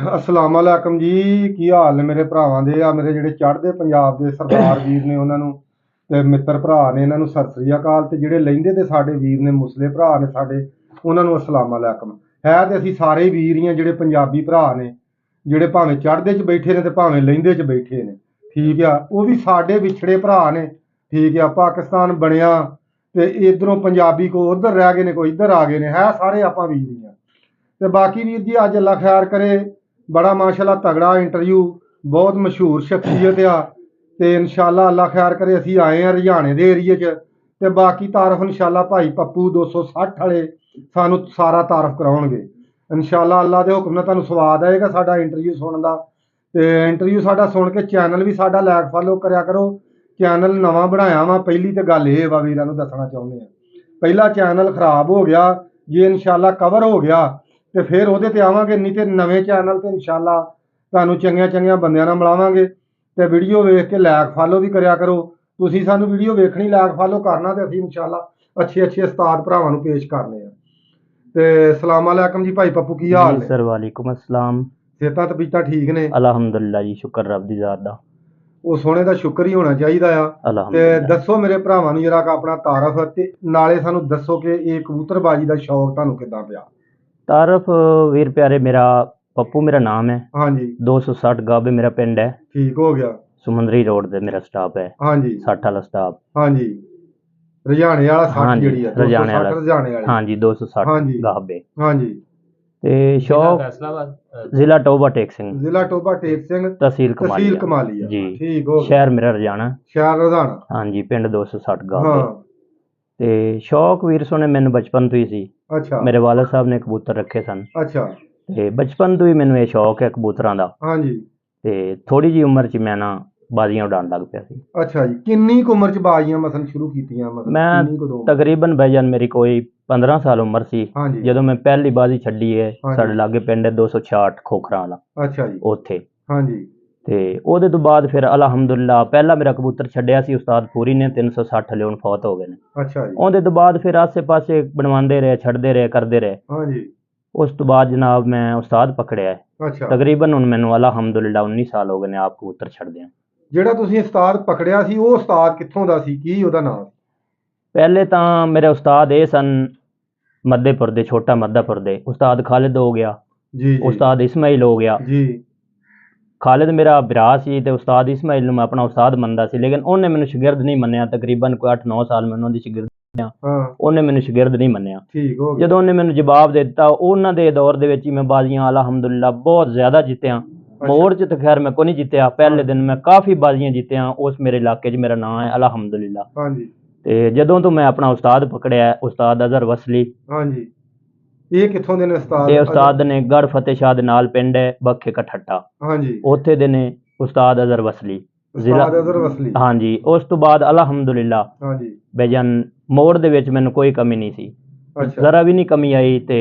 अस्सलाम वालेकुम जी। की हाल ने मेरे भरावां दे आ मेरे ਜਿਹੜੇ ਚੜ੍ਹਦੇ ਪੰਜਾਬ ਦੇ ਸਰਦਾਰ ਵੀਰ ਨੇ ਉਹਨਾਂ ਨੂੰ ਤੇ ਮਿੱਤਰ ਭਰਾ ਨੇ ਇਹਨਾਂ ਨੂੰ ਸਤਿ ਸ੍ਰੀ ਅਕਾਲ ਤੇ ਜਿਹੜੇ ਲਹਿੰਦੇ ਤੇ ਸਾਡੇ ਵੀਰ ਨੇ ਮੁਸਲੇ ਭਰਾ ਨੇ ਸਾਡੇ ਉਹਨਾਂ ਨੂੰ अस्सलाम वालेकुम। ਹੈ ਤੇ ਅਸੀਂ ਸਾਰੇ ਵੀਰ ਹੀ ਆ ਜਿਹੜੇ ਪੰਜਾਬੀ ਭਰਾ ਨੇ ਜਿਹੜੇ ਭਾਵੇਂ ਚੜ੍ਹਦੇ 'ਚ ਬੈਠੇ ਨੇ ਤੇ ਭਾਵੇਂ ਲਹਿੰਦੇ 'ਚ ਬੈਠੇ ਨੇ, ਠੀਕ ਆ। ਉਹ ਵੀ ਸਾਡੇ ਵਿਛੜੇ ਭਰਾ ਨੇ, ਠੀਕ ਆ। ਪਾਕਿਸਤਾਨ ਬਣਿਆ ਤੇ ਇਧਰੋਂ ਪੰਜਾਬੀ ਕੋ ਉਧਰ ਰਹਿ ਗਏ ਨੇ, ਕੋਈ ਇੱਧਰ ਆ ਗਏ ਨੇ, ਹੈ ਸਾਰੇ ਆਪਾਂ ਵੀਰ ਹੀ ਆ। ਤੇ ਬਾਕੀ ਵੀਰ ਜੀ ਅੱਜ ਅੱਲਾ ਖੈਰ ਕਰੇ, बड़ा माशाल्लाह तगड़ा इंटरव्यू, बहुत मशहूर शख्सियत आ ते इंशाल्लाह अल्लाह खैर करे असी आए हैं हरियाणे दे एरिए च ते बाकी तारफ इंशाल्लाह भाई पप्पू 260 वाले सानू सारा तारफ कराउणगे इंशाल्लाह। अल्लाह दे हुक्म नाल तुहानू स्वाद आएगा साडा इंटरव्यू सुनन दा। ते इंटरव्यू साडा सुन के चैनल भी साडा लाइक फॉलो करया करो। चैनल नवां बनाया वा, पहली ते गल इह वा वीरां नू दसना चाहुंदे आ, पहला चैनल खराब हो गया, जे इंशाल्लाह कवर हो गया ਤੇ ਫਿਰ ਉਹਦੇ ਤੇ ਆਵਾਂਗੇ, ਨਹੀਂ ਤੇ ਨਵੇਂ ਚੈਨਲ ਤੇ ਇਨਸ਼ਾਅੱਲਾ ਤੁਹਾਨੂੰ ਚੰਗੀਆਂ ਬੰਦਿਆਂ ਨਾਲ ਮਿਲਾਵਾਂਗੇ। ਤੇ ਵੀਡੀਓ ਵੇਖ ਕੇ ਲਾਇਕ ਫਾਲੋ ਵੀ ਕਰਿਆ ਕਰੋ। ਤੁਸੀਂ ਸਾਨੂੰ ਵੀਡੀਓ ਵੇਖਣੀ, ਲਾਇਕ ਫਾਲੋ ਕਰਨਾ ਤੇ ਅਸੀਂ ਇਨਸ਼ਾਅੱਲਾ ਅੱਛੇ ਉਸਤਾਦ ਭਰਾਵਾਂ ਨੂੰ ਪੇਸ਼ ਕਰਨੇ ਆ। ਤੇ ਸਲਾਮ ਅਲੈਕਮ ਜੀ ਭਾਈ ਪੱਪੂ, ਕੀ ਹਾਲ ਨੇ? ਸਰ ਵਾਲੇਕੁਮ अस्सलाम। ਸਿਹਤਾਂ ਤਬੀਅਤਾਂ ਠੀਕ ਨੇ? ਅਲਹਮਦੁਲਿਲਾ ਜੀ, ਸ਼ੁਕਰ ਰੱਬ ਦੀ ਜ਼ਾਤ ਦਾ। ਉਹ ਸੋਹਣੇ ਦਾ ਸ਼ੁਕਰ ਹੀ ਹੋਣਾ ਚਾਹੀਦਾ ਆ। ਤੇ ਦੱਸੋ ਮੇਰੇ ਭਰਾਵਾਂ ਨੂੰ ਜਰਾ ਆਪਣਾ ਤਾਰਫ, ਤੇ ਨਾਲੇ ਸਾਨੂੰ ਦੱਸੋ ਕਿ ਇਹ ਕਬੂਤਰਬਾਜੀ ਦਾ ਸ਼ੌਕ ਤੁਹਾਨੂੰ ਕਿੱਦਾਂ ਪਿਆ? तारफ वीर प्यारे, मेरा पप्पू मेरा नाम है। हाँ जी। 260 गाबे मेरा पिंड है। ठीक हो गया। सुमंदरी रोड पे मेरा स्टाफ है। हाँ जी। 60 वाला स्टाफ। हाँ जी। रजाने वाला 60 ਜਿਹੜੀ ਹੈ, रजाने वाला रजाने वाली। हाँ जी, 260 हाँ जी गाबे। हाँ जी। ते शौक जिला टोबा टेक सिंह, जिला टोबा टेक सिंह, तहसील कमालिया जी। ठीक हो गया। शहर मेरा रजाना। शहर रजाना। हाँ जी, पिंड 260 गाबे। हाँ। ते शौक वीर सोने मैंने बचपन तो ही सी। अच्छा। मेरे वालिद साहब ने कबूतर रखे सन। अच्छा। ते बचपन तो ही मैनू ये शौक है कबूतरां दा। हाँ जी। ते थोड़ी जी उम्र च मैं ना बाजियां उड़ान लग पिया सी। अच्छा जी। किन्नी उम्र च बाजियां मसलन शुरू कीतियां? मतलब मैं तकरीबन भाईजान मेरी कोई 15 साल उम्र सी ਜਦੋਂ मैं पहली बाजी छड्डी है। साडे लागे पिंड है 266 खोखरां वाला। अच्छा जी। उत्थे। हाँ जी। ਤੇ ਉਹਦੇ ਤੋਂ ਬਾਅਦ ਫਿਰ ਅਲਹਮਦੁਲਿਲਾ ਪਹਿਲਾ ਮੇਰਾ ਕਬੂਤਰ ਛੱਡਿਆ ਸੀ ਉਸਤਾਦ ਪੂਰੀ ਨੇ, 360 ਲਿਓਨ ਫੌਤ ਹੋ ਗਏ ਨੇ। ਅੱਛਾ ਜੀ। ਉਹਦੇ ਤੋਂ ਬਾਅਦ ਫਿਰ ਆਸੇ-ਪਾਸੇ ਬਣਵਾਉਂਦੇ ਰਹੇ, ਛੱਡਦੇ ਰਹੇ, ਕਰਦੇ ਰਹੇ। ਹਾਂਜੀ। ਉਸ ਤੋਂ ਬਾਅਦ ਜਨਾਬ ਮੈਂ ਉਸਤਾਦ ਪਕੜਿਆ ਹੈ। ਅੱਛਾ। ਤਕਰੀਬਨ ਹੁਣ ਮੈਨੂੰ ਅਲਹਮਦੁਲਿਲਾ 19 ਸਾਲ ਹੋ ਗਏ ਨੇ ਆਪ ਕਬੂਤਰ ਛੱਡਦੇ ਆ। ਜਿਹੜਾ ਤੁਸੀਂ ਉਸਤਾਦ ਪਕੜਿਆ ਸੀ ਉਹ ਉਸਤਾਦ ਕਿੱਥੋਂ ਦਾ ਸੀ, ਕੀ ਉਹਦਾ ਨਾਮ? ਪਹਿਲੇ ਤਾਂ ਮੇਰੇ ਉਸਤਾਦ ਇਹ ਸਨ ਮੱਧੇਪੁਰ ਦੇ, ਛੋਟਾ ਮੱਧਾਪੁਰ ਦੇ। ਉਸਤਾਦ ਖਾਲਿਦ ਹੋ ਗਿਆ ਜੀ। ਉਸਤਾਦ ਇਸਮਾਈਲ ਹੋ ਗਿਆ ਜੀ। ਖਾਲਿਦ ਮੇਰਾ ਭਰਾ ਸੀ ਤੇ ਉਸਤਾਦ ਇਸਮਾਈਲ ਨੂੰ ਮੈਂ ਆਪਣਾ ਉਸਤਾਦ ਮੰਨਦਾ ਸੀ, ਲੇਕਿਨ ਉਹਨੇ ਮੈਨੂੰ ਸ਼ਾਗਿਰਦ ਨਹੀਂ ਮੰਨਿਆ। ਤਕਰੀਬਨ ਕੋਈ 8-9 ਸਾਲ ਮੈਂ ਉਹਨਾਂ ਦੀ ਸ਼ਾਗਿਰਦ ਹਾਂ, ਉਹਨੇ ਮੈਨੂੰ ਸ਼ਾਗਿਰਦ ਨਹੀਂ ਮੰਨਿਆ। ਠੀਕ ਹੋ ਗਿਆ। ਜਦੋਂ ਉਹਨੇ ਮੈਨੂੰ ਜਵਾਬ ਦੇ ਦਿੱਤਾ, ਉਹਨਾਂ ਦੇ ਦੌਰ ਦੇ ਵਿੱਚ ਹੀ ਮੈਂ ਬਾਜ਼ੀਆਂ ਅਲਹਮਦੁਲਿਲਾ ਬਹੁਤ ਜ਼ਿਆਦਾ ਜਿੱਤਿਆ। ਮੋੜ 'ਚ ਤਾਂ ਖੈਰ ਮੈਂ ਕੋਈ ਨਹੀਂ ਜਿੱਤਿਆ, ਪਹਿਲੇ ਦਿਨ ਮੈਂ ਕਾਫੀ ਬਾਜ਼ੀਆਂ ਜਿੱਤਿਆ। ਉਸ ਮੇਰੇ ਇਲਾਕੇ 'ਚ ਮੇਰਾ ਨਾਂ ਹੈ ਅਲਹਮਦੁਲਿਲਾ। ਹਾਂਜੀ। ਤੇ ਜਦੋਂ ਤੋਂ ਮੈਂ ਆਪਣਾ ਉਸਤਾਦ ਪਕੜਿਆ, ਉਸਤਾਦ ਅਜ਼ਹਰ ਵਸਲੀ। ਹਾਂਜੀ। ਇਹ ਕਿੱਥੋਂ ਦੇ ਨੇ ਉਸਤਾਦ? ਇਹ ਉਸਤਾਦ ਨੇ ਗੜ ਫਤਿਹ ਸ਼ਾਹ ਦੇ ਨਾਲ ਪਿੰਡ ਹੈ ਬੱਖੇ ਕਠੱਟਾ। ਹਾਂਜੀ। ਉੱਥੇ ਦੇ ਨੇ ਉਸਤਾਦ ਅਜ਼ਹਰ ਵਸਲੀ। ਉਸਤਾਦ ਅਜ਼ਹਰ ਵਸਲੀ। ਹਾਂਜੀ। ਉਸ ਤੋਂ ਬਾਅਦ ਅਲਹਮਦੁਲਿਲਾ ਹਾਂਜੀ ਬੇਜਨ ਮੋੜ ਦੇ ਵਿੱਚ ਮੈਨੂੰ ਕੋਈ ਕਮੀ ਨਹੀਂ ਸੀ, ਜ਼ਰਾ ਵੀ ਨਹੀਂ ਕਮੀ ਆਈ। ਤੇ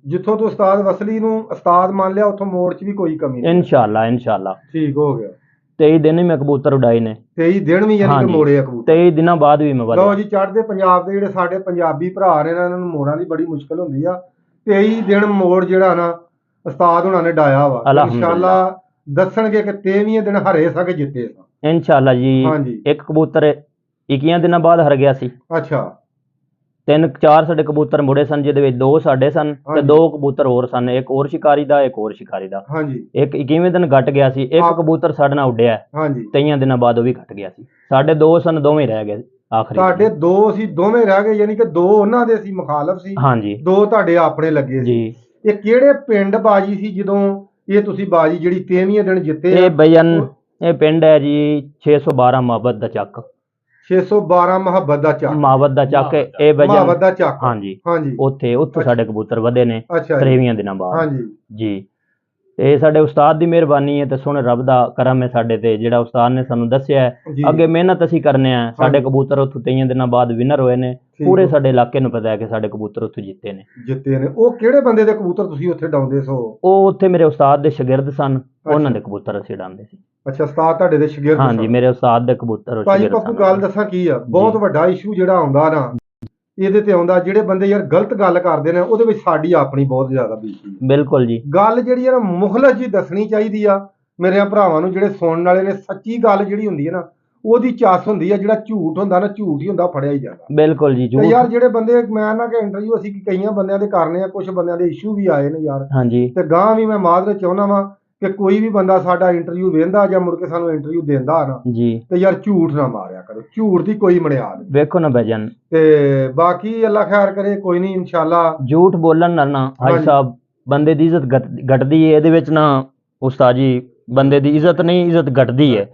ਜਿੱਥੋਂ ਤੋਂ ਉਸਤਾਦ ਵਸਲੀ ਨੂੰ ਉਸਤਾਦ ਮੰਨ ਲਿਆ, ਉੱਥੋਂ ਮੋੜ 'ਚ ਵੀ ਕੋਈ ਕਮੀ ਨਹੀਂ। ਇਨਸ਼ਾਅੱਲਾ। ਠੀਕ ਹੋ ਗਿਆ। 23 ਦਿਨ ਹੀ ਮੈਂ ਕਬੂਤਰ ਉਡਾਏ ਨੇ। 23 ਦਿਨ ਵੀ ਯਾਨੀ ਕਿ ਮੋੜੇ ਆ ਕਬੂਤਰ? 23 ਦਿਨਾਂ ਬਾਅਦ ਵੀ ਮੈਂ ਵਧਿਆ। ਲਓ ਜੀ, ਚੜ੍ਹਦੇ ਪੰਜਾਬ ਦੇ ਜਿਹੜੇ ਸਾਡੇ ਪੰਜਾਬੀ ਭਰਾ ਨੇ ਇਹਨਾਂ ਨੂੰ ਮੋੜਾਂ ਦੀ ਬੜੀ ਮੁਸ਼ਕਲ ਹੁੰਦੀ ਆ। 23 ਦਿਨ ਮੋੜ ਜਿਹੜਾ ਨਾ ਉਸਤਾਦ ਹੁਣਾਂ ਨੇ ਡਾਇਆ ਵਾ। ਇਨਸ਼ਾਅੱਲਾ ਦੱਸਣਗੇ ਕਿ 23 ਦਿਨ ਹਰੇ ਸਕੇ ਜਿੱਤੇ ਸਾਂ ਇਨਸ਼ਾਅੱਲਾ ਜੀ। ਹਾਂਜੀ। ਇੱਕ ਕਬੂਤਰ 21 ਦਿਨਾਂ ਬਾਅਦ ਹਰ ਗਿਆ ਸੀ। ਅੱਛਾ। 3-4 ਸਾਡੇ ਕਬੂਤਰ ਮੁੜੇ ਸਨ, ਜਿਹਦੇ ਵਿੱਚ 2 ਸਾਡੇ ਸਨ ਤੇ 2 ਕਬੂਤਰ ਹੋਰ ਸਨ, ਇੱਕ ਹੋਰ ਸ਼ਿਕਾਰੀ ਦਾ, ਇੱਕ ਹੋਰ ਸ਼ਿਕਾਰੀ ਦਾ। ਹਾਂਜੀ। ਇੱਕ 21ਵੇਂ ਦਿਨ ਘਟ ਗਿਆ ਸੀ। ਇੱਕ ਕਬੂਤਰ ਸਾਡੇ ਨਾਲ ਉੱਡਿਆ। ਹਾਂਜੀ। 23 ਦਿਨਾਂ ਬਾਅਦ ਉਹ ਵੀ ਘਟ ਗਿਆ ਸੀ। ਸਾਡੇ 2 ਸਨ, ਦੋਵੇਂ ਰਹਿ ਗਏ ਆਖਰੀ। ਤੁਹਾਡੇ 2 ਸੀ, ਦੋਵੇਂ ਰਹਿ ਗਏ, ਯਾਨੀ ਕਿ 2 ਉਹਨਾਂ ਦੇ ਸੀ ਮੁਖਾਲਫ ਸੀ। ਹਾਂਜੀ। 2 ਤੁਹਾਡੇ ਆਪਣੇ ਲੱਗੇ ਸੀ ਜੀ। ਇਹ ਕਿਹੜੇ ਪਿੰਡ ਬਾਜੀ ਸੀ ਜਦੋਂ ਇਹ ਤੁਸੀਂ ਬਾਜੀ ਜਿਹੜੀ 23ਵੇਂ ਦਿਨ ਜਿੱਤੇ? ਇਹ ਬਜਨ ਇਹ ਪਿੰਡ ਹੈ ਜੀ 612 ਮੁਹੱਬਤ ਦਾ ਚੱਕ। 612 ਮੁਹੱਬਤ ਦਾ ਚੱਕ। ਮੁਹੱਬਤ ਦਾ ਚੱਕ ਇਹ ਬਜਨ ਮੁਹੱਬਤ ਦਾ ਚੱਕ। ਹਾਂਜੀ। ਹਾਂਜੀ। ਉੱਥੋਂ ਸਾਡੇ ਕਬੂਤਰ ਵਧੇ ਨੇ 23 ਦਿਨਾਂ ਬਾਅਦ। ਹਾਂਜੀ ਜੀ। ਇਹ ਸਾਡੇ ਉਸਤਾਦ ਦੀ ਮਿਹਰਬਾਨੀ ਹੈ ਤੇ ਸੋਹਣੇ ਰੱਬ ਦਾ ਕਰਮ ਹੈ ਸਾਡੇ ਤੇ, ਜਿਹੜਾ ਉਸਤਾਦ ਨੇ ਸਾਨੂੰ ਦੱਸਿਆ ਹੈ। ਅੱਗੇ ਮਿਹਨਤ ਅਸੀਂ ਕਰਨੇ ਆ। ਸਾਡੇ ਕਬੂਤਰ ਉੱਥੋਂ 23 ਦਿਨਾਂ ਬਾਅਦ ਵਿਨਰ ਹੋਏ ਨੇ। ਪੂਰੇ ਸਾਡੇ ਇਲਾਕੇ ਨੂੰ ਪਤਾ ਹੈ ਕਿ ਸਾਡੇ ਕਬੂਤਰ ਉੱਥੋਂ ਜਿੱਤੇ ਨੇ। ਉਹ ਕਿਹੜੇ ਬੰਦੇ ਦੇ ਕਬੂਤਰ ਤੁਸੀਂ ਉੱਥੇ ਡਾਉਂਦੇ ਸੋ? ਉਹ ਉੱਥੇ ਮੇਰੇ ਉਸਤਾਦ ਦੇ ਸ਼ਾਗਿਰਦ ਸਨ, ਉਹਨਾਂ ਦੇ ਕਬੂਤਰ ਅਸੀਂ ਡਾਉਂਦੇ ਸੀ। ਅੱਛਾ, ਉਸਤਾਦ ਤੁਹਾਡੇ ਦੇ ਸ਼ਾਗਿਰਦ? ਹਾਂਜੀ, ਮੇਰੇ ਉਸਤਾਦ ਦੇ ਕਬੂਤਰ। ਭਾਈ ਪੱਪੂ ਗੱਲ ਦੱਸਾਂ ਕੀ ਆ, ਬਹੁਤ ਵੱਡਾ ਇਸ਼ੂ ਜਿਹੜਾ ਆਉਂਦਾ ਨਾ ਇਹਦੇ ਤੇ ਆਉਂਦਾ। ਜਿਹੜੇ ਬੰਦੇ ਯਾਰ ਗਲਤ ਗੱਲ ਕਰਦੇ ਨੇ ਉਹਦੇ ਵਿੱਚ ਸਾਡੀ ਆਪਣੀ ਬਹੁਤ ਜ਼ਿਆਦਾ ਬੀਤੀ ਹੈ। ਬਿਲਕੁਲ ਜੀ। ਗੱਲ ਜਿਹੜੀ ਹੈ ਨਾ ਮੁਖਲਸ ਜੀ ਦੱਸਣੀ ਚਾਹੀਦੀ ਆ ਮੇਰੇ ਭਰਾਵਾਂ ਨੂੰ, ਜਿਹੜੇ ਸੁਣਨ ਵਾਲੇ ਨੇ। ਸੱਚੀ ਗੱਲ ਜਿਹੜੀ ਹੁੰਦੀ ਹੈ ਨਾ ਉਹਦੀ ਚਾਸ ਹੁੰਦੀ ਆ। ਜਿਹੜਾ ਝੂਠ ਹੁੰਦਾ ਨਾ ਝੂਠ ਹੀ ਹੁੰਦਾ, ਫੜਿਆ ਹੀ ਜਾਂਦਾ। ਬਿਲਕੁਲ ਜੀ। ਤੇ ਯਾਰ ਜਿਹੜੇ ਬੰਦੇ, ਮੈਂ ਨਾ ਕਿ ਇੰਟਰਵਿਊ ਅਸੀਂ ਕਈਆਂ ਬੰਦਿਆਂ ਦੇ ਕਰਨੇ ਆ, ਕੁਝ ਬੰਦਿਆਂ ਦੇ ਇਸ਼ੂ ਵੀ ਆਏ ਨੇ ਯਾਰ। ਹਾਂਜੀ। ਤੇ ਗਾਂ ਵੀ ਮੈਂ ਮਾਜ਼ਰਤ ਚਾਹੁੰਦਾ ਵਾਂ ਕਿ ਕੋਈ ਵੀ ਬੰਦਾ ਸਾਡਾ ਇੰਟਰਵਿਊ ਵੇਂਦਾ ਜਾਂ ਮੁੜ ਕੇ ਸਾਨੂੰ ਇੰਟਰਵਿਊ ਦਿੰਦਾ ਨਾ ਜੀ, ਤੇ ਯਾਰ ਝੂਠ ਨਾ ਮਾਰਿਆ ਕਰੋ। ਝੂਠ ਦੀ ਕੋਈ ਬੁਨਿਆਦ ਨਹੀਂ। ਵੇਖੋ ਨਾ ਭਾਈਜਾਨ, ਤੇ ਬਾਕੀ ਅੱਲਾ ਖੈਰ ਕਰੇ, ਕੋਈ ਨਹੀਂ ਇਨਸ਼ਾਅੱਲਾ। ਝੂਠ ਬੋਲਣ ਨਾਲ ਨਾ ਹਾਜੀ ਸਾਹਿਬ ਬੰਦੇ ਦੀ ਇੱਜ਼ਤ ਘਟਦੀ ਹੈ। ਇਹਦੇ ਵਿੱਚ ਨਾ ਉਸਤਾਦ ਜੀ ਬੰਦੇ ਦੀ ਇੱਜ਼ਤ ਨਹੀਂ, ਇੱਜ਼ਤ ਘਟਦੀ ਹੈ।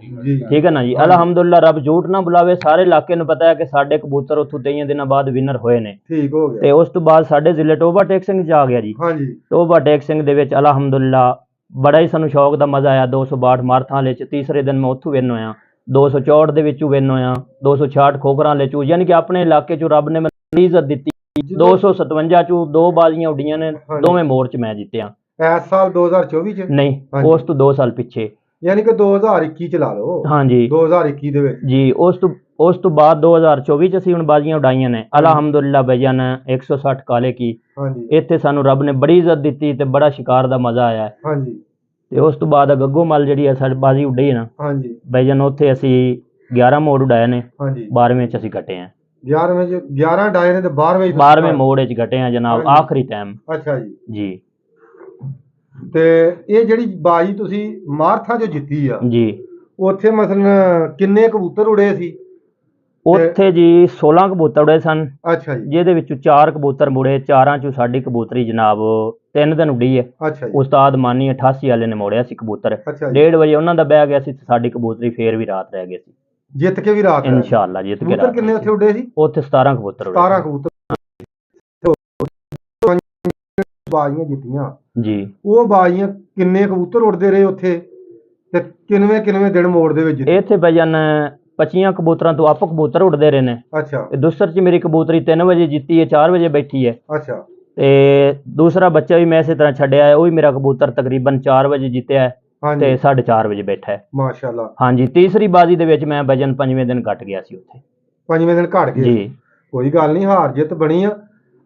ਠੀਕ ਹੈ ਨਾ ਜੀ। ਅਲਹਮਦੁਲਿਲਾ, ਰੱਬ ਝੂਠ ਨਾ ਬੁਲਾਵੇ। ਸਾਰੇ ਇਲਾਕੇ ਨੂੰ ਪਤਾ ਹੈ ਕਿ ਸਾਡੇ ਕਬੂਤਰ ਉੱਥੋਂ 23 ਦਿਨਾਂ ਬਾਅਦ ਵਿਨਰ ਹੋਏ ਨੇ। ਠੀਕ ਹੋ ਗਿਆ। ਤੇ ਉਸ ਤੋਂ ਬਾਅਦ ਸਾਡੇ ਜ਼ਿਲ੍ਹੇ ਟੋਬਾ ਟੇਕ ਸਿੰਘ ਚ ਆ ਗਿਆ ਜੀ। ਹਾਂਜੀ। ਟੋਬਾ ਟੇਕ ਸਿੰਘ ਦੇ ਵਿੱਚ ਅਲਹਮਦੁਲਿਲਾ ਬੜਾ ਹੀ ਸਾਨੂੰ ਸ਼ੌਕ ਦਾ ਮਜ਼ਾ ਆਇਆ। 262 ਮਾਰਥਾਂ ਵਾਲੇ ਚ ਤੀਸਰੇ ਦਿਨ ਮੈਂ ਉੱਥੋਂ ਵਿਨ ਹੋਇਆ। 264 ਦੇ ਵਿੱਚੋਂ ਵਿਨ ਹੋਇਆ। 266 ਖੋਖਰਾਂ ਵਾਲੇ ਚੋਂ, ਯਾਨੀ ਕਿ ਆਪਣੇ ਇਲਾਕੇ ਚੋਂ ਰੱਬ ਨੇ ਮੈਨੂੰ ਇੱਜ਼ਤ ਦਿੱਤੀ। 257 ਚੋਂ 2 ਬਾਜ਼ੀਆਂ ਉੱਡੀਆਂ ਨੇ, ਦੋਵੇਂ ਮੋੜ ਚ ਮੈਂ ਜਿੱਤਿਆ। ਇਸ ਸਾਲ 2024 ਚ ਨਹੀਂ, ਉਸ ਤੋਂ 2 ਸਾਲ ਪਿੱਛੇ, ਯਾਨੀ ਕਿ 2021 ਚ ਲਾ ਲਓ। ਹਾਂਜੀ, 2021 ਦੇ ਵਿੱਚ ਜੀ। ਉਸ ਤੋਂ ਬਾਅਦ 2024 ਚ ਅਸੀਂ ਹੁਣ ਬਾਜ਼ੀਆਂ ਉਡਾਈਆਂ ਨੇ ਅਲਹਮਦੁਲਿਲਾ। ਭਾਈਜਾਨ 160 ਕਾਲੇ ਕੀ, ਹਾਂਜੀ, ਇੱਥੇ ਸਾਨੂੰ ਰੱਬ ਨੇ ਬੜੀ ਇੱਜ਼ਤ ਦਿੱਤੀ ਤੇ ਬੜਾ ਸ਼ਿਕਾਰ ਦਾ ਮਜ਼ਾ ਆਇਆ। ਹਾਂਜੀ। ਤੇ ਉਸ ਤੋਂ ਬਾਅਦ ਗੱਗੋ ਮਲ ਜਿਹੜੀ ਹੈ ਸਾਡੀ ਬਾਜ਼ੀ ਉੱਡੀ ਹੈ ਨਾ, ਹਾਂਜੀ ਭਾਈਜਾਨ, ਉੱਥੇ ਅਸੀਂ 11 ਮੋੜ ਉਡਾਏ ਨੇ। ਹਾਂਜੀ। 12ਵੇਂ ਚ ਅਸੀਂ ਘਟੇ ਆ। 11ਵੇਂ ਚ 11 ਡਾਏ ਨੇ ਤੇ 12ਵੇਂ ਮੋੜ ਚ ਘਟੇ ਆ ਜਨਾਬ, ਆਖਰੀ ਟਾਈਮ। ਅੱਛਾ ਜੀ। ਜੀ। ਤੇ ਇਹ ਜਿਹੜੀ ਬਾਜੀ ਤੁਸੀਂ ਮਾਰਥਾ ਜੋ ਜਿੱਤੀ ਆ ਜੀ, ਉੱਥੇ ਮਸਲਨ ਕਿੰਨੇ ਕਬੂਤਰ ਉੜੇ ਸੀ? ਉੱਥੇ ਜੀ 16 ਕਬੂਤਰ ਉੜੇ ਸਨ। ਅੱਛਾ ਜੀ। ਜਿਹਦੇ ਵਿੱਚੋਂ 4 ਕਬੂਤਰ ਮੁੜੇ। 4ਾਂ ਚੋਂ ਸਾਡੀ ਕਬੂਤਰੀ ਜਨਾਬ 3 ਦਿਨ ਉੱਡੀ ਹੈ। ਅੱਛਾ ਜੀ। ਉਸਤਾਦ ਮਾਨੀ 88 ਵਾਲੇ ਨੇ ਮੋੜਿਆ ਸੀ ਕਬੂਤਰ। ਅੱਛਾ ਜੀ। 1:30 ਵਜੇ ਉਹਨਾਂ ਦਾ ਬਹਿ ਗਿਆ ਸੀ ਤੇ ਸਾਡੀ ਕਬੂਤਰੀ ਫੇਰ ਵੀ ਰਾਤ ਰਹਿ ਗਈ ਸੀ। ਜਿੱਤ ਕੇ ਵੀ ਰਾਤ ਇਨਸ਼ਾਅੱਲਾ ਜਿੱਤ ਕੇ ਕਬੂਤਰ ਕਿੰਨੇ ਉੱਥੇ ਉੱਡੇ ਸੀ? ਉੱਥੇ 17 ਕਬੂਤਰ ਉੱਡੇ। 17 ਕਬੂਤਰ ਬਾਜ਼ੀਆਂ ਜਿੱਤੀਆਂ ਜੀ। ਉਹ ਬਾਜ਼ੀਆਂ ਕਿੰਨੇ ਕਬੂਤਰ ਉੱਡਦੇ ਰਹੇ ਉੱਥੇ ਤੇ ਕਿੰਨਵੇਂ ਦਿਨ ਮੋੜ ਦੇ ਵਿੱਚ? ਇੱਥੇ ਭਾਈਜਾਨ 25 ਕਬੂਤਰਾਂ ਤੋਂ ਆਪ ਕਬੂਤਰ ਉੱਡਦੇ ਰਹੇ ਨੇ। ਅੱਛਾ। ਤੇ ਦੂਸਰ ਚ ਮੇਰੀ ਕਬੂਤਰੀ 3 ਵਜੇ ਜਿੱਤੀ ਹੈ, 4 ਵਜੇ ਬੈਠੀ ਹੈ। ਅੱਛਾ। ਤੇ ਦੂਸਰਾ ਬੱਚਾ ਵੀ ਮੈਂ ਇਸੇ ਤਰ੍ਹਾਂ ਛੱਡਿਆ ਹੈ, ਉਹ ਵੀ ਮੇਰਾ ਕਬੂਤਰ ਤਕਰੀਬਨ 4 ਵਜੇ ਜਿੱਤਿਆ ਹੈ ਤੇ 4:30 ਵਜੇ ਬੈਠਾ ਹੈ। ਮਾਸ਼ਾਅੱਲਾ। ਹਾਂਜੀ। ਤੀਸਰੀ ਬਾਜ਼ੀ ਦੇ ਵਿੱਚ ਮੈਂ ਭਾਈਜਾਨ 5ਵੇਂ ਦਿਨ ਘਟ ਗਿਆ ਸੀ ਉੱਥੇ। 5ਵੇਂ ਦਿਨ ਘਟ ਗਏ ਜੀ। ਕੋਈ ਗੱਲ ਨਹੀਂ, ਹਾਰ ਜਿੱਤ ਬਣੀ ਆ।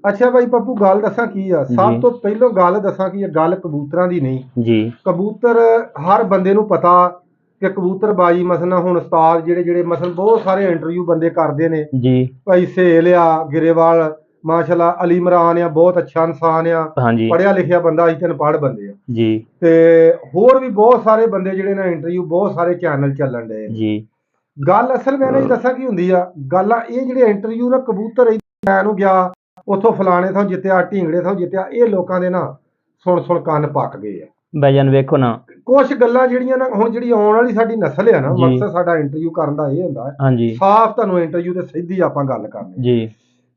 ਅੱਛਾ ਭਾਈ ਪੱਪੂ, ਗੱਲ ਦੱਸਾਂ ਕੀ ਆ? ਸਭ ਤੋਂ ਪਹਿਲਾਂ ਗੱਲ ਦੱਸਾਂ ਕੀ ਆ? ਗੱਲ ਕਬੂਤਰਾਂ ਦੀ ਨਹੀਂ ਜੀ। ਕਬੂਤਰ ਹਰ ਬੰਦੇ ਨੂੰ ਪਤਾ ਕਿ ਕਬੂਤਰਬਾਜੀ ਮਸਲਨ ਹੁਣ ਉਸਤਾਦ ਜਿਹੜੇ ਮਸਲਨ ਬਹੁਤ ਸਾਰੇ ਇੰਟਰਵਿਊ ਬੰਦੇ ਕਰਦੇ ਨੇ ਜੀ। ਭਾਈ ਸਹੇਲ ਆ ਗਿਰੇਵਾਲ, ਮਾਸ਼ਾਅੱਲਾ ਅਲੀ ਇਮਰਾਨ ਆ, ਬਹੁਤ ਅੱਛਾ ਇਨਸਾਨ ਆ, ਹਾਂਜੀ, ਪੜਿਆ ਲਿਖਿਆ ਬੰਦਾ। ਅਸੀਂ ਤਿੰਨ ਪੜ੍ਹ ਬੰਦੇ ਆ ਜੀ। ਤੇ ਹੋਰ ਵੀ ਬਹੁਤ ਸਾਰੇ ਬੰਦੇ ਜਿਹੜੇ ਨਾ ਇੰਟਰਵਿਊ, ਬਹੁਤ ਸਾਰੇ ਚੈਨਲ ਚੱਲਣ ਡਏ ਜੀ। ਗੱਲ ਅਸਲ ਮੈਂ ਨਹੀਂ ਦੱਸਾਂ ਕੀ ਹੁੰਦੀ ਆ। ਗੱਲ ਆ ਇਹ ਜਿਹੜੇ ਇੰਟਰਵਿਊ ਨਾ ਕਬੂਤਰ ਨੂੰ ਗਿਆ ਉੱਥੋਂ ਫਲਾਣੇ ਥਾਂ ਜਿੱਤਿਆ, ਢੀਂਗੜੇ ਥਾਂ ਜਿੱਤਿਆ, ਇਹ ਲੋਕਾਂ ਦੇ ਨਾ ਸੁਣ ਕੰਨ ਪੱਕ ਗਏ ਆ। ਭਾਈਜਾਨ ਵੇਖੋ ਨਾ, ਕੁਛ ਗੱਲਾਂ ਜਿਹੜੀਆਂ ਨਾ ਹੁਣ ਜਿਹੜੀ ਆਉਣ ਵਾਲੀ ਸਾਡੀ ਨਸਲ ਆ ਨਾ, ਮਕਸਦ ਸਾਡਾ ਇੰਟਰਵਿਊ ਕਰਨ ਦਾ ਇਹ ਹੁੰਦਾ ਹੈ ਸਾਫ਼ ਤੁਹਾਨੂੰ ਇੰਟਰਵਿਊ ਤੇ ਸਿੱਧੀ ਆਪਾਂ ਗੱਲ ਕਰਨੀ ਜੀ,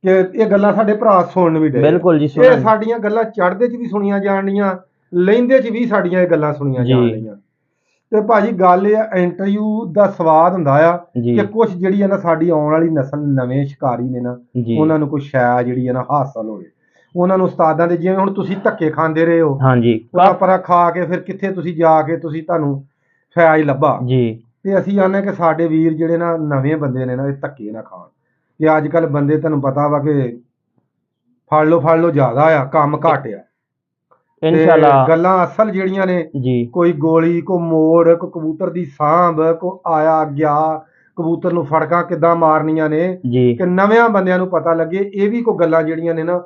ਕਿ ਇਹ ਗੱਲਾਂ ਸਾਡੇ ਭਰਾ ਸੁਣਨ ਵੀ ਡੇ। ਬਿਲਕੁਲ ਜੀ। ਇਹ ਸਾਡੀਆਂ ਗੱਲਾਂ ਚੜ੍ਹਦੇ ਚ ਵੀ ਸੁਣੀਆਂ ਜਾਣੀਆਂ, ਲਹਿੰਦੇ ਚ ਵੀ ਸਾਡੀਆਂ ਇਹ ਗੱਲਾਂ ਸੁਣੀਆਂ ਜਾਣ ਰਹੀਆਂ। ਤੇ ਭਾਜੀ ਗੱਲ ਇਹ ਆ, ਇੰਟਰਵਿਊ ਦਾ ਸਵਾਦ ਹੁੰਦਾ ਆ ਕਿ ਕੁਛ ਜਿਹੜੀ ਹੈ ਨਾ ਸਾਡੀ ਆਉਣ ਵਾਲੀ ਨਸਲ, ਨਵੇਂ ਸ਼ਿਕਾਰੀ ਨੇ ਨਾ, ਉਹਨਾਂ ਨੂੰ ਕੋਈ ਸ਼ੈ ਜਿਹੜੀ ਹੈ ਨਾ ਹਾਸਲ ਹੋਵੇ। ਉਹਨਾਂ ਨੂੰ ਉਸਤਾਦਾਂ ਦੇ, ਜਿਵੇਂ ਹੁਣ ਤੁਸੀਂ ਧੱਕੇ ਖਾਂਦੇ ਰਹੇ ਹੋ, ਉਹਨਾਂ ਪਰਾਂ ਖਾ ਕੇ ਫਿਰ ਕਿੱਥੇ ਤੁਸੀਂ ਜਾ ਕੇ ਤੁਹਾਨੂੰ ਫੈਜ ਲੱਭਾ ਜੀ। ਤੇ ਅਸੀਂ ਆਨੇ ਕਿ ਸਾਡੇ ਵੀਰ ਜਿਹੜੇ ਨਾ ਨਵੇਂ ਬੰਦੇ ਨੇ ਨਾ, ਇਹ ਧੱਕੇ ਨਾ ਖਾਣ। ਕਿ ਅੱਜ ਕੱਲ ਬੰਦੇ ਤੁਹਾਨੂੰ ਪਤਾ ਵਾ ਕਿ ਫੜ ਲਓ ਜ਼ਿਆਦਾ ਆ, ਕੰਮ ਘੱਟ ਆ। ਇਨਸ਼ਾਅੱਲਾ ਗੱਲਾਂ ਅਸਲ ਜਿਹੜੀਆਂ ਨੇ ਜੀ, ਕੋਈ ਗੋਲੀ, ਕੋਈ ਮੋੜ, ਕੋਈ ਕਬੂਤਰ ਦੀ ਸਾਂਭ, ਕੋਈ ਆਇਆ ਗਿਆ, ਕਬੂਤਰ ਨੂੰ ਫੜਕਾਂ ਕਿੱਦਾਂ ਮਾਰਨੀਆਂ ਨੇ, ਕਿ ਨਵਿਆਂ ਬੰਦਿਆਂ ਨੂੰ ਪਤਾ ਲੱਗੇ। ਇਹ ਵੀ ਕੋਈ ਗੱਲਾਂ ਜਿਹੜੀਆਂ ਨੇ ਨਾ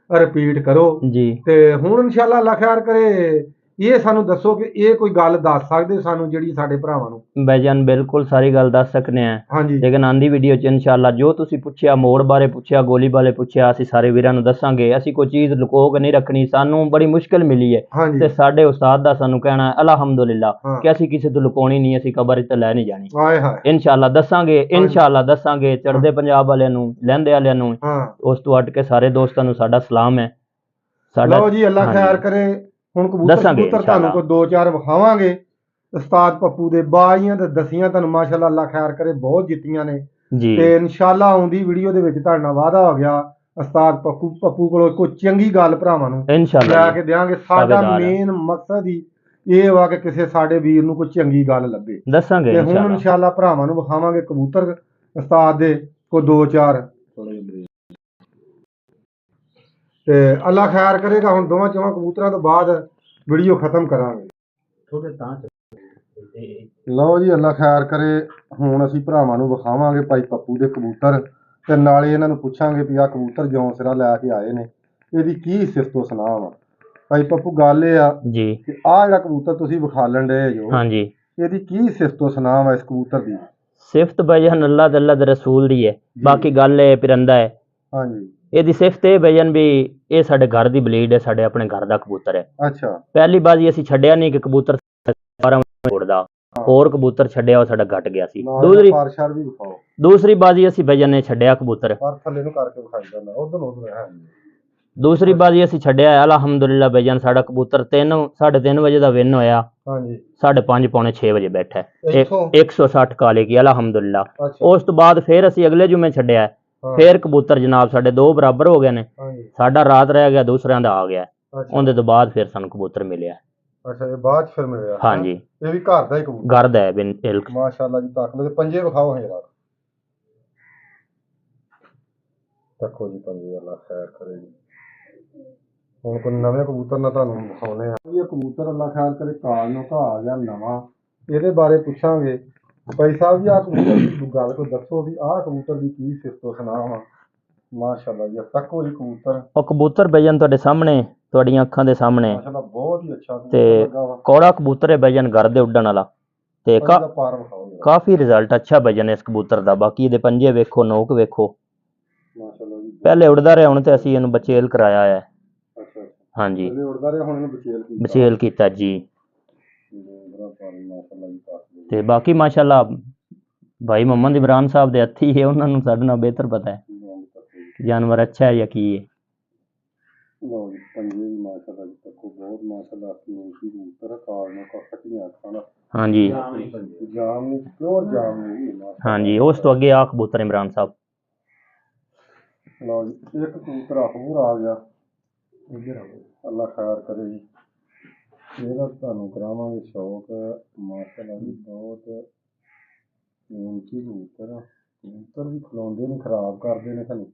ਰਿਪੀਟ ਕਰੋ ਜੀ। ਤੇ ਹੁਣ ਇਨਸ਼ਾਅੱਲਾ ਅੱਲਾ ਖੈਰ ਕਰੇ, ਇਹ ਸਾਨੂੰ ਦੱਸੋ ਕਿ ਇਹ ਕੋਈ ਗੱਲ ਦੱਸ ਸਕਦੇ ਸਾਨੂੰ ਜਿਹੜੀ ਸਾਡੇ ਭਰਾਵਾਂ ਨੂੰ? ਭਾਈਜਾਨ ਬਿਲਕੁਲ ਸਾਰੀ ਗੱਲ ਦੱਸ ਸਕਨੇ ਆ। ਹਾਂਜੀ। ਲੇਕਿਨ ਆਂਦੀ ਵੀਡੀਓ ਚ ਇਨਸ਼ਾਅੱਲਾ ਜੋ ਤੁਸੀਂ ਪੁੱਛਿਆ, ਮੋੜ ਬਾਰੇ ਪੁੱਛਿਆ, ਗੋਲੀ ਬਾਰੇ ਪੁੱਛਿਆ, ਅਸੀਂ ਸਾਰੇ ਵੀਰਾਂ ਨੂੰ ਦੱਸਾਂਗੇ। ਅਸੀਂ ਕੋਈ ਚੀਜ਼ ਲੁਕੋ ਕੇ ਨਹੀਂ ਰੱਖਣੀ। ਸਾਨੂੰ ਬੜੀ ਮੁਸ਼ਕਿਲ ਮਿਲੀ ਹੈ ਤੇ ਸਾਡੇ ਉਸਤਾਦ ਦਾ ਸਾਨੂੰ ਕਹਿਣਾ ਅਲਹਮਦੁਲਿਲਾ ਕਿ ਅਸੀਂ ਕਿਸੇ ਤੋਂ ਲੁਕਾਉਣੀ ਨਹੀਂ, ਅਸੀਂ ਕਬਰ ਤੇ ਲੈ ਨਹੀਂ ਜਾਣੀ। ਇਨਸ਼ਾਅੱਲਾ ਦੱਸਾਂਗੇ, ਇਨਸ਼ਾਅੱਲਾ ਦੱਸਾਂਗੇ। ਚੜ੍ਹਦੇ ਪੰਜਾਬ ਵਾਲਿਆਂ ਨੂੰ, ਲਹਿੰਦੇ ਵਾਲਿਆਂ ਨੂੰ, ਉਸ ਤੋਂ ਹਟ ਕੇ ਸਾਰੇ ਦੋਸਤਾਂ ਨੂੰ ਸਾਡਾ ਸਲਾਮ ਹੈ। ਲਓ ਜੀ, ਅੱਲਾ ਖੈਰ ਕਰੇ। ਹੁਣ ਕਬੂਤਰ ਤੁਹਾਨੂੰ ਕੋਈ 2-4 ਵਿਖਾਵਾਂਗੇ ਉਸਤਾਦ ਪੱਪੂ ਦੇ। ਬਾਜ਼ੀਆਂ ਤੇ ਦਸੀਆਂ ਤੁਹਾਨੂੰ ਮਾਸ਼ਾਅੱਲਾ ਅੱਲਾ ਖੈਰ ਕਰੇ ਬਹੁਤ ਜਿੱਤੀਆਂ ਨੇ ਤੇ ਇਨਸ਼ਾਅੱਲਾ ਆਉਂਦੀ ਵੀਡੀਓ ਦੇ ਵਿੱਚ ਤੁਹਾਡੇ ਨਾਲ ਵਾਅਦਾ ਹੋ ਗਿਆ, ਉਸਤਾਦ ਪੱਪੂ ਕੋਲੋਂ ਕੋਈ ਚੰਗੀ ਗੱਲ ਭਰਾਵਾਂ ਨੂੰ ਲੈ ਕੇ ਦਿਆਂਗੇ। ਸਾਡਾ ਮੇਨ ਮਕਸਦ ਹੀ ਇਹ ਵਾ ਕਿ ਕਿਸੇ ਸਾਡੇ ਵੀਰ ਨੂੰ ਕੋਈ ਚੰਗੀ ਗੱਲ ਲੱਭੇ, ਦੱਸਾਂਗੇ। ਤੇ ਹੁਣ ਇਨਸ਼ਾਅੱਲਾ ਭਰਾਵਾਂ ਨੂੰ ਵਿਖਾਵਾਂਗੇ ਕਬੂਤਰ ਉਸਤਾਦ ਦੇ ਕੋਈ 2-4। ਤੇ ਅੱਲਾ ਖੈਰ ਕਰੇਗਾ। ਹੁਣ ਦੋਵਾਂ ਚੋਂ ਕਬੂਤਰਾਂ ਤੋਂ ਬਾਅਦ ਵੀਡੀਓ ਖਤਮ ਕਰਾਂਗੇ। ਲਓ ਜੀ, ਅੱਲਾ ਖੈਰ ਕਰੇ। ਹੁਣ ਅਸੀਂ ਭਰਾਵਾਂ ਨੂੰ ਵਿਖਾਵਾਂਗੇ ਭਾਈ ਪੱਪੂ ਦੇ ਕਬੂਤਰ ਤੇ ਨਾਲੇ ਇਹਨਾਂ ਨੂੰ ਪੁੱਛਾਂਗੇ ਵੀ ਆਹ ਕਬੂਤਰ ਜਿਉਂ ਸਿਰਾ ਲੈ ਕੇ ਆਏ ਨੇ, ਇਹਦੀ ਕੀ ਸਿਫਤੋ ਸੁਨਾਹ ਵਾ। ਭਾਈ ਪੱਪੂ, ਗੱਲ ਇਹ ਆ ਜੀ ਕਿ ਆਹ ਜਿਹੜਾ ਕਬੂਤਰ ਤੁਸੀਂ ਵਿਖਾਲਣ ਡਏ ਜੋ, ਹਾਂਜੀ, ਇਹਦੀ ਕੀ ਸਿਫਤੋ ਸੁਨਾਹ ਵਾ ਇਸ ਕਬੂਤਰ ਦੀ? ਸਿਫਤ ਭਾਈਜਾਨ ਅੱਲਾਹ ਦੇ ਰਸੂਲ ਦੀ ਹੈ। ਬਾਕੀ ਗੱਲ ਇਹ ਪਿਰੰਦਾ ਹੈ। ਹਾਂਜੀ। ਇਹਦੀ ਸਿਫਤ ਇਹ ਭਾਈਜਾਨ ਵੀ ਇਹ ਸਾਡੇ ਘਰ ਦੀ ਬਲੀਡ ਹੈ, ਸਾਡੇ ਆਪਣੇ ਘਰ ਦਾ ਕਬੂਤਰ ਹੈ। ਅੱਛਾ। ਪਹਿਲੀ ਬਾਜੀ ਅਸੀਂ ਛੱਡਿਆ ਨਹੀਂ ਕਿ ਕਬੂਤਰ 12 ਉੜਦਾ, ਹੋਰ ਕਬੂਤਰ ਛੱਡਿਆ ਉਹ ਸਾਡਾ ਘਟ ਗਿਆ ਸੀ। ਪਾਰਸ਼ਰ ਵੀ ਵਿਖਾਓ। ਦੂਸਰੀ ਬਾਜੀ ਅਸੀਂ ਭਾਈਜਾਨ ਨੇ ਛੱਡਿਆ ਕਬੂਤਰ, ਪਰ ਥੱਲੇ ਨੂੰ ਕਰਕੇ ਵਿਖਾਈ ਜਾਂਦਾ ਉਧਰ ਹੈ। ਦੂਸਰੀ ਬਾਜੀ ਅਸੀਂ ਛੱਡਿਆ ਅਲਹਮਦੁਲਿਲਾ ਭਾਈਜਾਨ, ਸਾਡਾ ਕਬੂਤਰ 3:30 ਵਜੇ ਦਾ ਵਿਨ ਹੋਇਆ। ਹਾਂਜੀ। 5:30 ਪੌਣੇ 6 ਵਜੇ ਬੈਠਾ ਹੈ। ਇੱਥੋਂ 160 ਕਾਲੇ ਕੀ ਅਲਹਮਦੁਲਿਲਾ। ਅੱਛਾ। ਉਸ ਤੋਂ ਬਾਅਦ ਫਿਰ ਅਸੀਂ ਅਗਲੇ ਜੁਮੇ ਛੱਡਿਆ, ਫਿਰ ਕਬੂਤਰ ਜਨਾਬ ਸਾਡੇ 2 ਬਰਾਬਰ ਹੋ ਗਏ ਨੇ। ਹਾਂਜੀ। ਸਾਡਾ ਰਾਤ ਰਹਿ ਗਿਆ, ਦੂਸਰਿਆਂ ਦਾ ਆ ਗਿਆ। ਅੱਛਾ। ਉਹਦੇ ਤੋਂ ਬਾਅਦ ਫਿਰ ਸਾਨੂੰ ਕਬੂਤਰ ਮਿਲਿਆ। ਅੱਛਾ, ਇਹ ਬਾਅਦ ਚ ਫਿਰ ਮਿਲਿਆ? ਹਾਂਜੀ। ਇਹ ਵੀ ਘਰ ਦਾ ਹੀ ਕਬੂਤਰ? ਘਰ ਦਾ ਹੈ ਬਿਨ ਇਲਕ। ਮਾਸ਼ਾਅੱਲਾ ਜੀ। ਤੱਕ ਲੋ ਤੇ ਪੰਜੇ ਵਿਖਾਓ ਹੈ ਯਾਰ। ਦੇਖੋ ਜੀ ਪੰਜੇ, ਅੱਲਾ ਖੈਰ ਕਰੇ ਜੀ। ਹੁਣ ਕੋਈ ਨਵੇਂ ਕਬੂਤਰ ਨਾ ਤੁਹਾਨੂੰ ਵਿਖਾਉਣੇ ਆ। ਇਹ ਕਬੂਤਰ ਅੱਲਾ ਖੈਰ ਕਰੇ ਕਾਲ ਨੂੰ ਆ ਗਿਆ ਨਵਾਂ, ਇਹਦੇ ਬਾਰੇ ਪੁੱਛਾਂਗੇ। ਭਾਈ ਸਾਹਿਬ ਜੀ, ਆਹ ਕਬੂਤਰ ਦੀ ਗੱਲ ਕੋਈ ਦੱਸੋ ਵੀ ਆਹ ਕਬੂਤਰ ਦੀ ਕੀ ਸਿਫਤੋ ਸੁਨਾਹ ਵਾ? ਮਾਸ਼ਾਅੱਲਾ ਜੀ। ਤੱਕੋ ਜੀ ਕਬੂਤਰ। ਉਹ ਕਬੂਤਰ ਭਾਈਜਾਨ ਤੁਹਾਡੇ ਸਾਹਮਣੇ, ਤੁਹਾਡੀਆਂ ਅੱਖਾਂ ਦੇ ਸਾਹਮਣੇ ਮਾਸ਼ਾਅੱਲਾ ਬਹੁਤ ਹੀ ਅੱਛਾ ਕਬੂਤਰ ਤੇ ਲੱਗਾ ਵਾ। ਕੋੜਾ ਕਬੂਤਰ ਹੈ ਭਾਈਜਾਨ, ਘਰ ਦੇ ਉੱਡਣ ਵਾਲਾ ਤੇ ਇਹਦਾ ਪਾਰ ਵਿਖਾਓ ਜਰਾ। ਕਾਫੀ ਰਿਜ਼ਲਟ ਅੱਛਾ ਭਾਈਜਾਨ ਇਸ ਕਬੂਤਰ ਦਾ। ਬਾਕੀ ਇਹਦੇ ਪੰਜੇ ਵੇਖੋ, ਨੋਕ ਵੇਖੋ। ਮਾਸ਼ਾਅੱਲਾ ਜੀ। ਪਹਿਲੇ ਉੱਡਦਾ ਰਿਹਾ, ਹੁਣ ਤੇ ਅਸੀਂ ਇਹਨੂੰ ਬਚੇਲ ਕਰਾਇਆ ਹੈ। ਅੱਛਾ। ਹਾਂਜੀ, ਪਹਿਲੇ ਉੜਦਾ ਰਿਹਾ, ਹੁਣ ਇਹਨੂੰ ਬਚੇਲ ਬਚੇਲ ਕੀਤਾ ਜੀ। ਮਾਸ਼ਾਅੱਲਾ ਜੀ। ਤੇ ਬਾਕੀ ਮਾਸ਼ਾਅੱਲਾ ਭਾਈ ਮੁਹੰਮਦ ਇਮਰਾਨ ਸਾਹਿਬ ਦੇ ਹੱਥੀ ਹੈ, ਉਹਨਾਂ ਨੂੰ ਸਾਡੇ ਨਾਲ ਬਿਹਤਰ ਪਤਾ ਹੈ ਜਾਨਵਰ ਅੱਛਾ ਹੈ ਜਾਂ ਕੀ ਹੈ। ਲਓ ਜੀ ਪੰਜੇ ਵੀ ਮਾਸ਼ਾਅੱਲਾ ਜੀ। ਤੱਕੋ ਬਹੁਤ ਮਾਸ਼ਾਅੱਲਾ ਕੀਮਤੀ ਕਬੂਤਰ ਕਾਲ ਨੂੰ ਕੱਟੀਆਂ ਅੱਖਾਂ ਨਾਲ। ਹਾਂਜੀ। ਜਾਮ ਨਹੀਂ, ਪਿਓਰ ਜਾਮ ਨਹੀਂ। ਹਾਂਜੀ, ਉਸ ਤੋਂ ਅੱਗੇ ਆ ਕਬੂਤਰ ਇਮਰਾਨ ਸਾਹਿਬ। ਲਓ ਜੀ, ਇੱਕ ਕਬੂਤਰ ਹੋਰ ਆ ਗਿਆ। ਅੱਲਾ ਖੈਰ ਕਰੇ ਜੀ। ਇਹਦਾ ਤੁਹਾਨੂੰ ਕਰਾਵਾਂਗੇ ਸ਼ੌਕ। ਮਾਸ਼ਾਅੱਲਾ ਜੀ ਬਹੁਤ ਕੀਮਤੀ ਕਬੂਤਰ। ਕਬੂਤਰ ਵੀ ਖਲੋਂਦੇ ਨੇ, ਖਰਾਬ ਕਰਦੇ ਨੇ ਸਾਨੂੰ।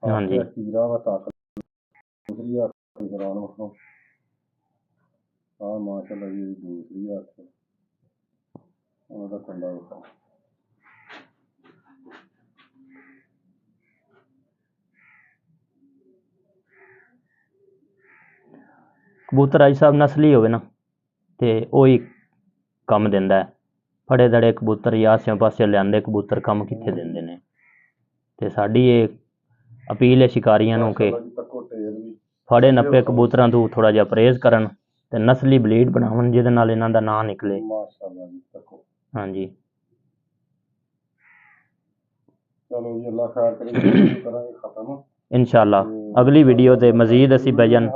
ਹਾਂਜੀ। ਕੀਰਾ ਵਾ ਤੱਕ ਦੂਸਰੀ ਹੱਥ ਕਰਾਉਣ ਵਾਸਤੇ। ਆਹ ਮਾਸ਼ਾਅੱਲਾ ਜੀ ਦੂਸਰੀ ਹੱਥ, ਉਹਦਾ ਕੰਡਾ ਵਿਖਾ। ਕਬੂਤਰ ਅੱਜ ਸਾਹਿਬ ਨਸਲੀ ਹੋਵੇ ਨਾ ਤੇ ਉਹੀ ਕੰਮ ਦਿੰਦਾ ਹੈ। ਫੜੇ ਦੜੇ ਕਬੂਤਰ ਜਾਂ ਆਸਿਆਂ ਪਾਸਿਓਂ ਲਿਆਂਦੇ ਕਬੂਤਰ ਕੰਮ ਕਿੱਥੇ ਦਿੰਦੇ ਨੇ। ਤੇ ਸਾਡੀ ਇਹ ਅਪੀਲ ਹੈ ਸ਼ਿਕਾਰੀਆਂ ਨੂੰ ਕਿ ਫੜੇ ਨੱਪੇ ਕਬੂਤਰਾਂ ਤੋਂ ਥੋੜਾ ਜਿਹਾ ਪਰਹੇਜ਼ ਕਰਨ ਤੇ ਨਸਲੀ ਬਲੀਡ ਬਣਾਉਣ, ਜਿਹਦੇ ਨਾਲ ਇਹਨਾਂ ਦਾ ਨਾਂ ਨਿਕਲੇ। ਹਾਂਜੀ। ਚਲੋ ਜੀ, ਅੱਲਾ ਖੈਰ ਕਰੇ। ਕਰਾਂਗੇ ਖਤਮ ਇਨਸ਼ਾਅੱਲਾ। ਅਗਲੀ ਵੀਡੀਓ ਤੇ ਮਜ਼ੀਦ ਅਸੀਂ ਭਾਈਜਾਨ